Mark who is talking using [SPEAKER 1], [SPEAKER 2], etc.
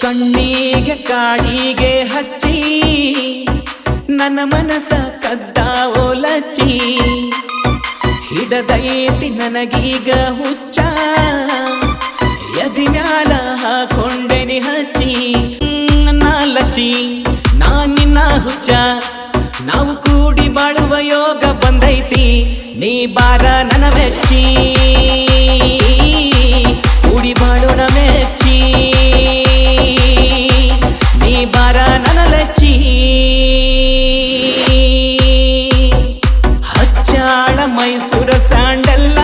[SPEAKER 1] ಕಣ್ಣಿಗೆ ಕಾಡಿಗೆ ಹಚ್ಚಿ ನನ್ನ ಮನಸ ಕದ್ದಾವೋ ಲಚ್ಚಿ ಹಿಡದೈತಿ ನನಗೀಗ ಹುಚ್ಚ ಎದಿ ಮ್ಯಾಲ ಹಾಕೊಂಡೆನಿ ಹಚ್ಚಿ ನನ್ನ ಲಚ್ಚಿ ನಾ ನಿನ್ನ ಹುಚ್ಚ ನಾವು ಕೂಡಿ ಬಾಳುವ ಯೋಗ ಬಂದೈತಿ ನೀ ಬಾರ ನನ್ನ ಮೆಚ್ಚಿ ಕೂಡಿ ಬಾಳೋಣ ಮೆಚ್ಚಿ ನೀ ಬಾರ ನನ್ನ ಲಚ್ಚಿ ಹಚ್ಚಾಳ ಮೈಸೂರ ಸ್ಯಾಂಡಲ್ಲ